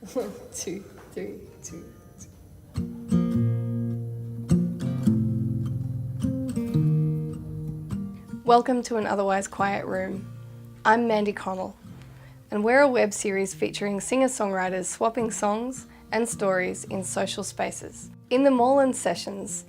1, 2, 3, 2. Welcome to an otherwise quiet room. I'm Mandy Connell, and we're a web series featuring singer-songwriters swapping songs and stories in social spaces. In the Moreland sessions,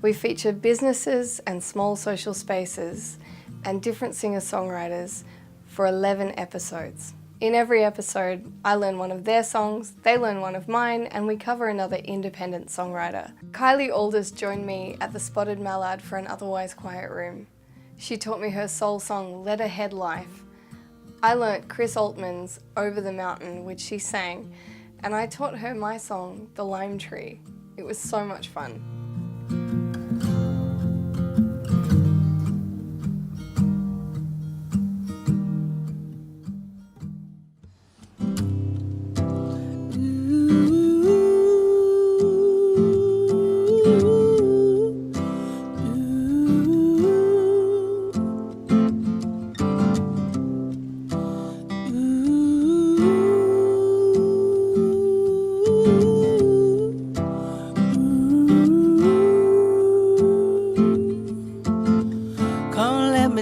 we feature businesses and small social spaces and different singer-songwriters for 11 episodes. In every episode, I learn one of their songs, they learn one of mine, and we cover another independent songwriter. Kylie Auldist joined me at the Spotted Mallard for an otherwise quiet room. She taught me her soul song, Let Ahead Life. I learnt Chris Altman's Over the Mountain, which she sang, and I taught her my song, The Lime Tree. It was so much fun.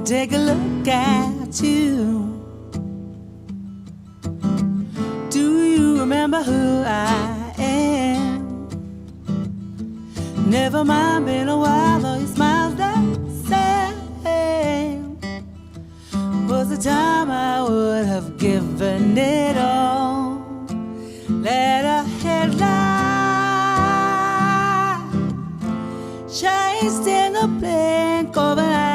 Take a look at you. Do you remember who I am? Never mind, been a while, though your smile's the same. Was the time I would have given it all. Let a headlight chased in the blink of an eye.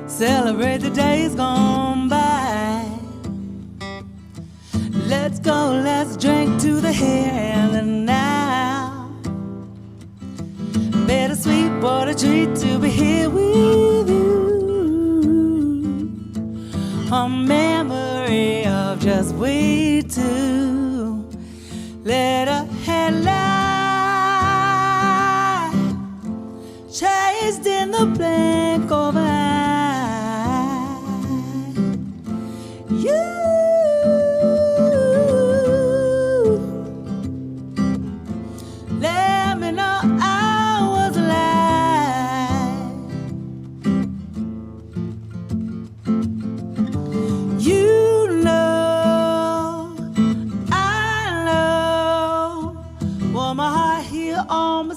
Celebrate the days gone by. Let's go, let's drink to the here and the now. Bittersweet, what a treat to be here with you. A memory of just we two. Let a headlight chased in the blink of an eye.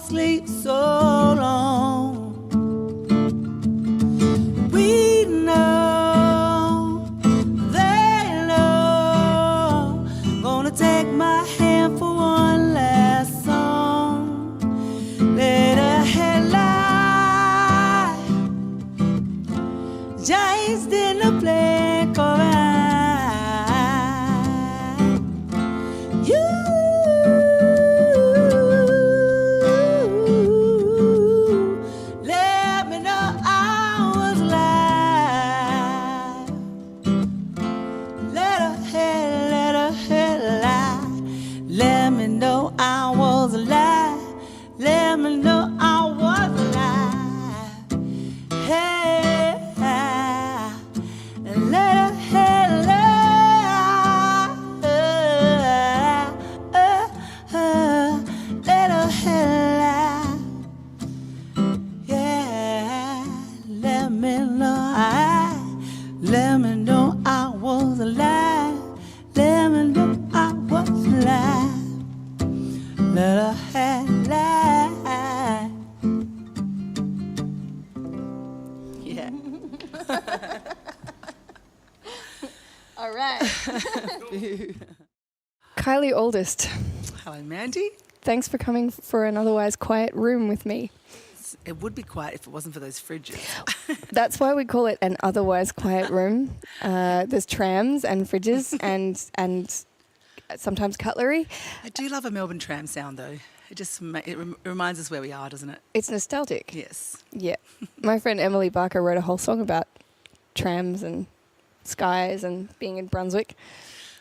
Sleep so long. We know, they know. Gonna take my hand for one last song. Let a headlight chased in the blink of an eye. All right. Kylie Auldist. Hello, Mandy. Thanks for coming for an otherwise quiet room with me. It would be quiet if it wasn't for those fridges. That's why we call it an otherwise quiet room. There's trams and fridges and sometimes cutlery. I do love a Melbourne tram sound, though. It reminds us where we are, doesn't it? It's nostalgic. Yes. Yeah. My friend Emily Barker wrote a whole song about trams and skies and being in Brunswick,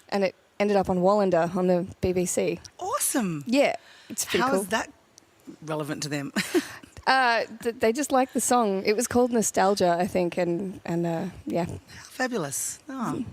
and it ended up on Wallander on the BBC. Awesome. Yeah, it's pretty How cool. is that relevant to them? They just like the song. It was called Nostalgia, I think, and yeah. Fabulous. Oh,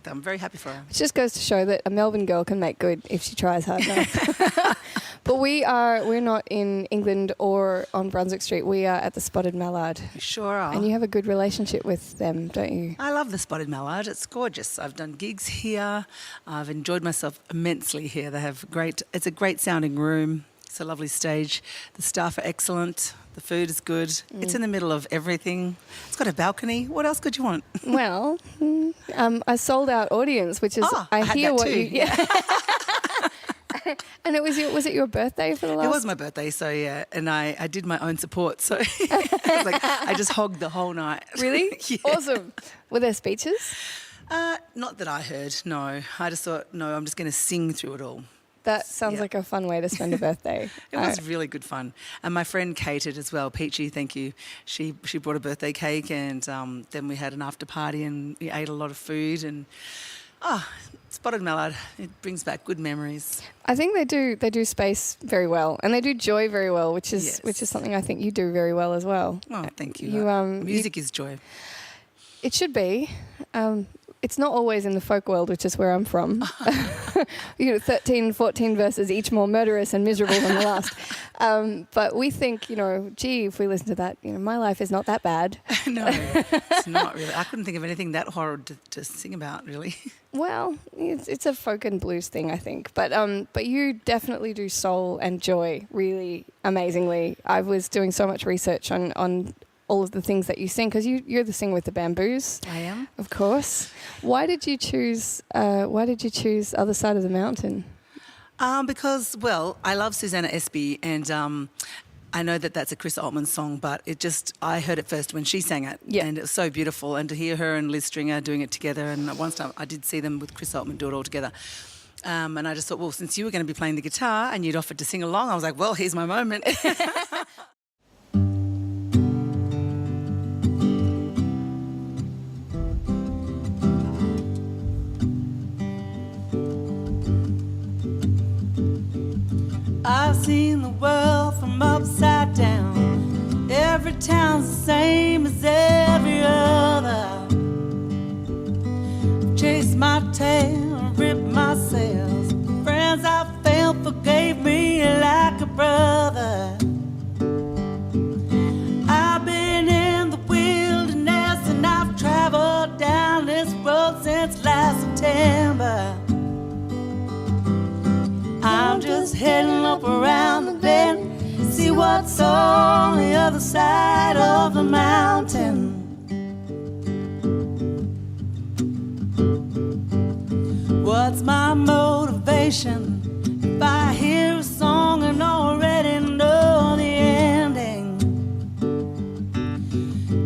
I'm very happy for her. It just goes to show that a Melbourne girl can make good if she tries hard enough. But we're not in England or on Brunswick Street. We are at the Spotted Mallard. You sure are. And you have a good relationship with them, don't you? I love the Spotted Mallard. It's gorgeous. I've done gigs here. I've enjoyed myself immensely here. They have it's a great sounding room. It's a lovely stage. The staff are excellent. The food is good. It's in the middle of everything. It's got a balcony. What else could you want? Well, a sold out audience, which is I had hear that what too. you And was it your birthday for the last? It was my birthday, so yeah, and I did my own support, so I just hogged the whole night. Really? Yeah. Awesome. Were there speeches? Not that I heard. No, I just thought, no, I'm just going to sing through it all. That sounds like a fun way to spend a birthday. It was really good fun. And my friend catered as well, Peachy, thank you. She brought a birthday cake, and then we had an after party and we ate a lot of food. And Spotted Mallard, it brings back good memories. I think they do space very well, and they do joy very well, which is something I think you do very well as well. Oh, thank you. Music is joy. It should be. It's not always in the folk world, which is where I'm from. 13, 14 verses, each more murderous and miserable than the last. But we think, gee, if we listen to that, my life is not that bad. No, it's not really. I couldn't think of anything that horrid to sing about, really. Well, it's a folk and blues thing, I think. But you definitely do soul and joy really amazingly. I was doing so much research on all of the things that you sing, because you're the singer with the Bamboos. I am, of course. Why did you choose Other Side of the Mountain? Because I love Susanna Espy, and I know that that's a Chris Altman song, but I heard it first when she sang it, and it was so beautiful. And to hear her and Liz Stringer doing it together, and once time I did see them with Chris Altman do it all together. And I just thought, well, since you were going to be playing the guitar and you'd offered to sing along, I was like, well, here's my moment. I've seen the world from upside down. Every town's the same as every other. Chased my tail and ripped my sails. Friends I failed forgave me like a brother. I've been in the wilderness and I've traveled down this road since last September. I'm just heading up around the bend, see what's on the other side of the mountain. What's my motivation if I hear a song and already know the ending?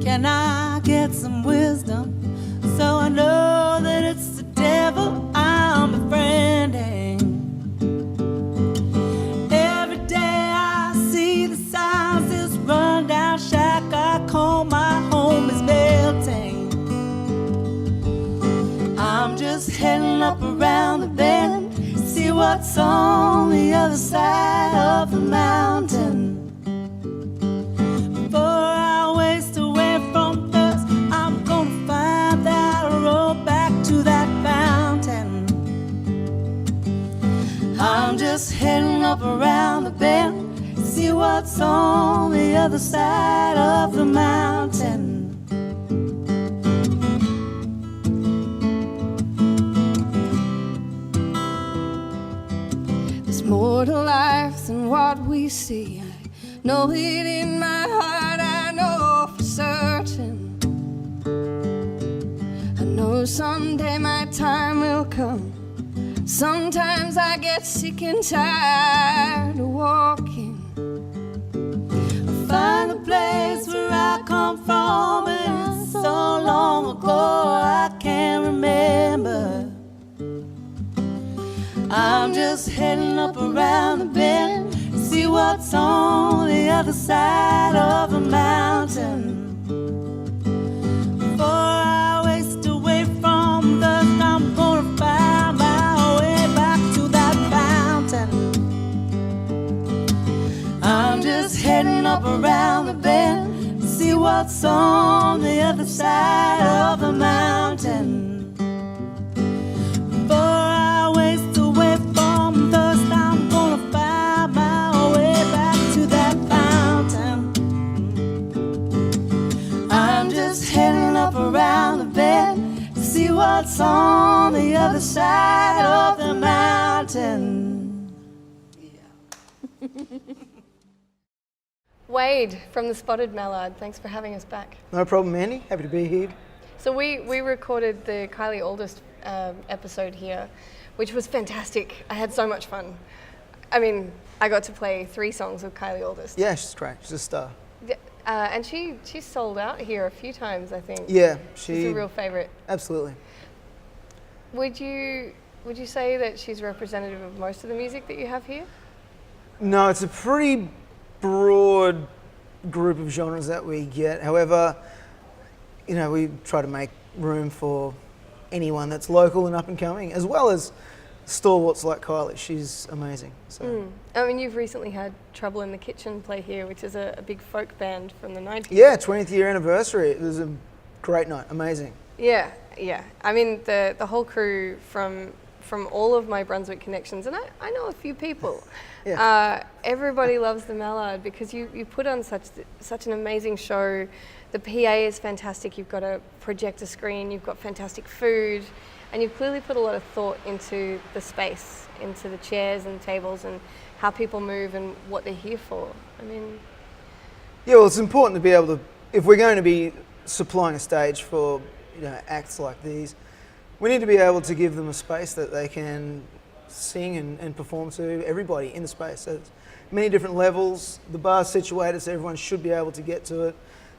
Can I get some wisdom so I know that it's the devil I'm befriending? Rundown shack I call my home is melting. I'm just heading up around the bend, see what's on the other side of the mountain. Before I waste away from thirst, I'm gonna find that road back to that fountain. I'm just heading up around the bend, see what's on the other side of the mountain. There's more to life than what we see. I know it in my heart, I know for certain. I know someday my time will come. Sometimes I get sick and tired of walking. Find the place where I come from, and it's so long ago I can't remember. I'm just heading up around the bend, see what's on the other side of the mountain. Before I waste away from what's on the other side of the mountain. Before I waste away from thirst, I'm gonna find my way back to that fountain. I'm just heading up around the bend to see what's on the other side of the mountain. Wade from the Spotted Mallard, thanks for having us back. No problem, Mandy. Happy to be here. So we recorded the Kylie Auldist episode here, which was fantastic. I had so much fun. I mean, I got to play 3 songs with Kylie Auldist. Yeah, she's great. She's a star. And she's sold out here a few times, I think. Yeah, she's a real favourite. Absolutely. Would you say that she's representative of most of the music that you have here? No, it's a pretty broad group of genres that we get. However, you know, we try to make room for anyone that's local and up and coming, as well as stalwarts like Kylie. She's amazing. So. I mean, you've recently had Trouble in the Kitchen play here, which is a big folk band from the 90s. Yeah, 20th year anniversary. It was a great night. Amazing. Yeah. I mean, the whole crew from all of my Brunswick connections, and I know a few people. Yeah. Everybody loves the Mallard because you put on such an amazing show. The PA is fantastic. You've got a projector screen. You've got fantastic food, and you've clearly put a lot of thought into the space, into the chairs and tables, and how people move and what they're here for. I mean, yeah. Well, it's important to be able to, if we're going to be supplying a stage for acts like these, we need to be able to give them a space that they can sing and perform to everybody in the space. So it's many different levels. The bar's situated so everyone should be able to get to it.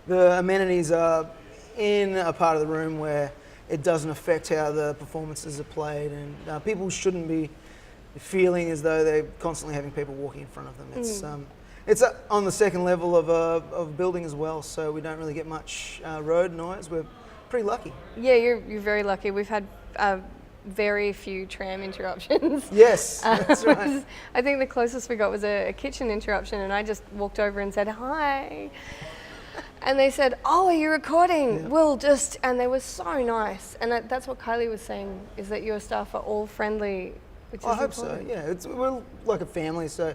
The amenities are in a part of the room where it doesn't affect how the performances are played, and people shouldn't be feeling as though they're constantly having people walking in front of them. It's on the second level of a building as well, so we don't really get much road noise. We're pretty lucky. Yeah, you're very lucky. We've had very few tram interruptions. Yes, that's right. I think the closest we got was a kitchen interruption, and I just walked over and said, "Hi." And they said, "Oh, are you recording?" Yeah. We'll just, and they were so nice. And that's what Kylie was saying, is that your staff are all friendly, which is important. I hope so, yeah. We're like a family, so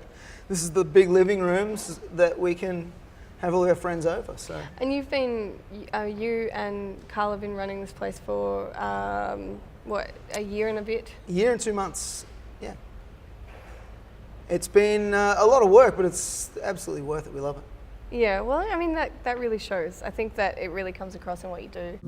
this is the big living rooms that we can have all our friends over. So. And you've been, you and Carl have been running this place for, a year and a bit? A year and 2 months, yeah. It's been a lot of work, but it's absolutely worth it. We love it. Yeah, well, I mean, that really shows. I think that it really comes across in what you do.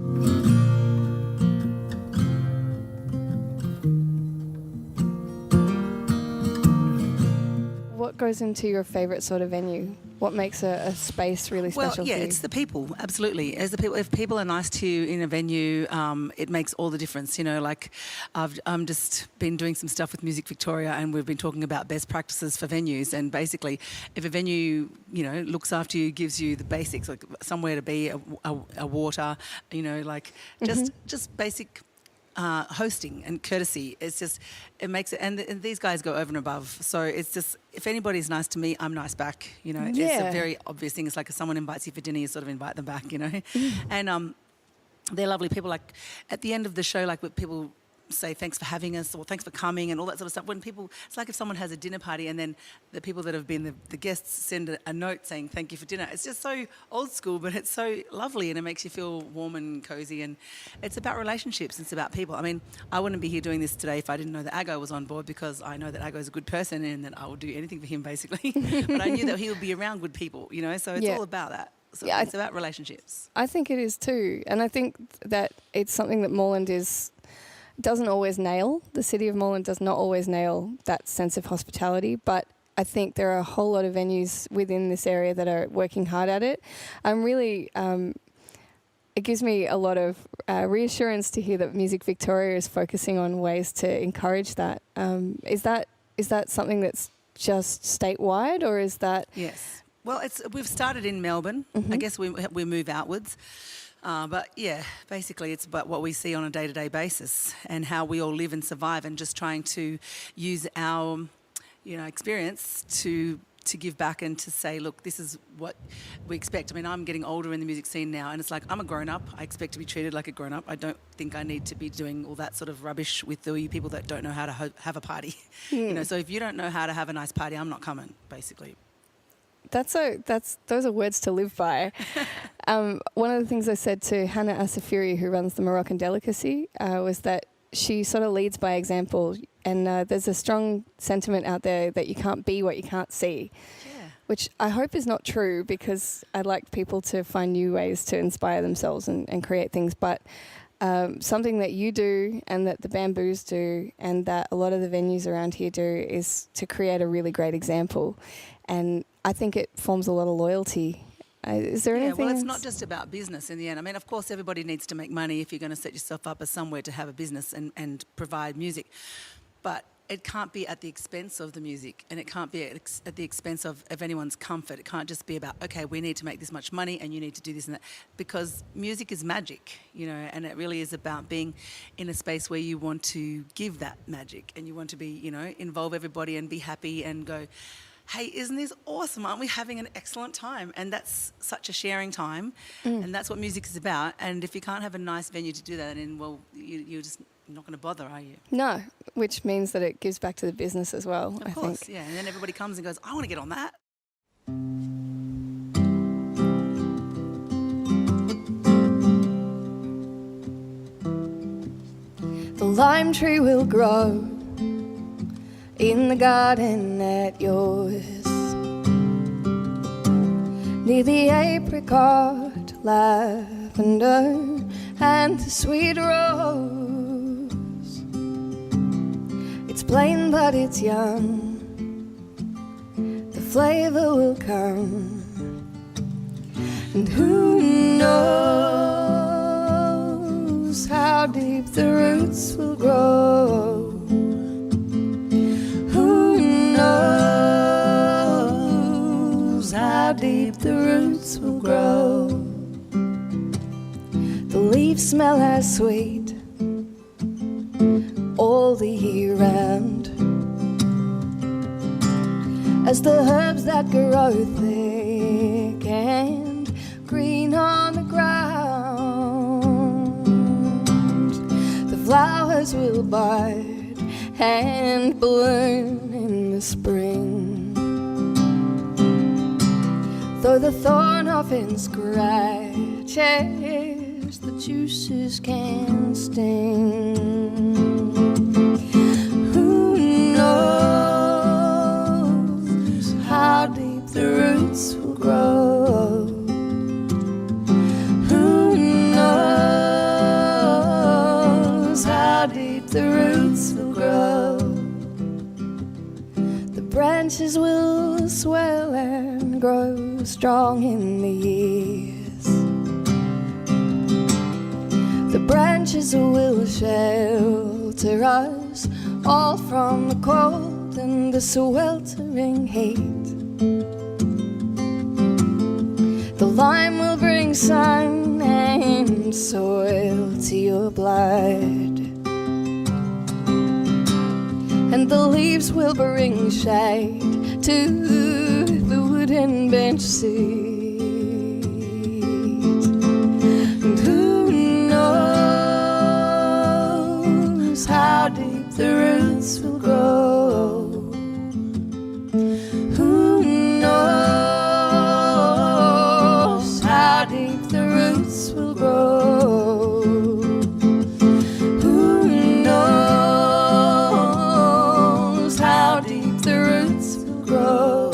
What goes into your favourite sort of venue? What makes a space really special for you? Well, yeah, it's the people, absolutely. If people are nice to you in a venue, it makes all the difference. Like I've just been doing some stuff with Music Victoria, and we've been talking about best practices for venues. And basically, if a venue, looks after you, gives you the basics, like somewhere to be, a water, just basic. Hosting and courtesy, it makes it, and these guys go over and above. So it's just, if anybody's nice to me, I'm nice back. It's a very obvious thing. It's like if someone invites you for dinner, you sort of invite them back. And they're lovely people. Like at the end of the show, like people say thanks for having us or thanks for coming and all that sort of stuff. When people, it's like if someone has a dinner party and then the people that have been the guests send a note saying thank you for dinner. It's just so old school, but it's so lovely, and it makes you feel warm and cozy, and it's about relationships. It's about people. I mean, I wouldn't be here doing this today if I didn't know that Ago was on board, because I know that Ago is a good person and that I would do anything for him basically. But I knew that he would be around good people, so it's all about that. So it's about relationships. I think it is too, and I think that it's something that Moreland doesn't always nail. The city of Moreland does not always nail that sense of hospitality, but I think there are a whole lot of venues within this area that are working hard at it. I'm really, it gives me a lot of reassurance to hear that Music Victoria is focusing on ways to encourage that. Is that something that's just statewide, or is that? Yes. Well, we've started in Melbourne. Mm-hmm. I guess we move outwards. But yeah, basically it's about what we see on a day-to-day basis and how we all live and survive, and just trying to use our, experience to to give back and to say, look, this is what we expect. I mean, I'm getting older in the music scene now, and it's like, I'm a grown-up. I expect to be treated like a grown-up. I don't think I need to be doing all that sort of rubbish with the people that don't know how to have a party. You know, so if you don't know how to have a nice party, I'm not coming, basically. Those are words to live by. One of the things I said to Hannah Asafiri, who runs the Moroccan Delicacy, was that she sort of leads by example, and there's a strong sentiment out there that you can't be what you can't see, which I hope is not true, because I'd like people to find new ways to inspire themselves and create things. But something that you do and that the Bamboos do and that a lot of the venues around here do is to create a really great example. And I think it forms a lot of loyalty. Is there anything? Well, it's not just about business in the end. I mean, of course, everybody needs to make money if you're going to set yourself up as somewhere to have a business and provide music. But it can't be at the expense of the music, and it can't be at the expense of anyone's comfort. It can't just be about, okay, we need to make this much money and you need to do this and that, because music is magic, you know, and it really is about being in a space where you want to give that magic and you want to be, you know, involve everybody and be happy and go, hey, isn't this awesome? Aren't we having an excellent time? And that's such a sharing time, and that's what music is about. And if you can't have a nice venue to do that in, well, you're just not going to bother, are you? No, which means that it gives back to the business as well, I think. Yeah, and then everybody comes and goes, I want to get on that. The lime tree will grow in the garden at yours, near the apricot, lavender and the sweet rose. It's plain but it's young, the flavour will come, and who knows how deep the roots will grow. How deep the roots will grow. The leaves smell as sweet all the year round as the herbs that grow thick and green on the ground. The flowers will bud and bloom in the spring, though the thorn often scratches, the juices can sting. Who knows how deep the roots will grow? Who knows how deep the roots will grow? The branches will swell and grow strong in the years. The branches will shelter us all from the cold and the sweltering heat. The lime will bring sun and soil to your blood, and the leaves will bring shade to the wooden bench seat. And who knows how deep the roots will grow? Who knows how deep the roots will grow? Who knows how deep the roots will grow?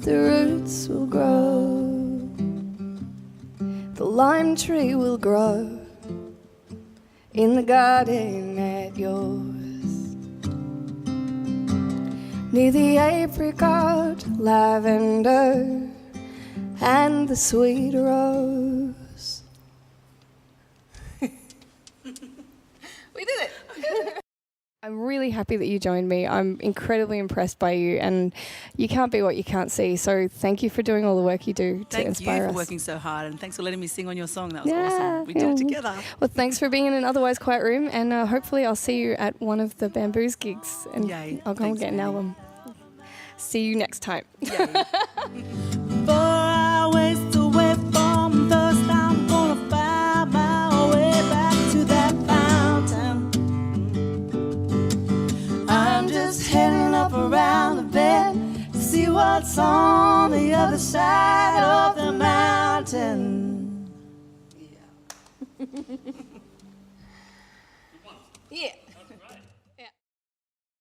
The roots will grow. The lime tree will grow in the garden at yours, near the apricot, lavender and the sweet rose. We did it. I'm really happy that you joined me. I'm incredibly impressed by you, and you can't be what you can't see. So thank you for doing all the work you do to inspire us. Thank you for working so hard, and thanks for letting me sing on your song. That was awesome. We did it together. Well, thanks for being in an otherwise quiet room, and hopefully I'll see you at one of the Bamboos gigs, and Yay. I'll go and get an album. See you next time. Yay. 4 hours away from thirst, I'm gonna find my way back to that fountain. I'm just heading up around the bend to see what's on the other side of the mountain. Yeah.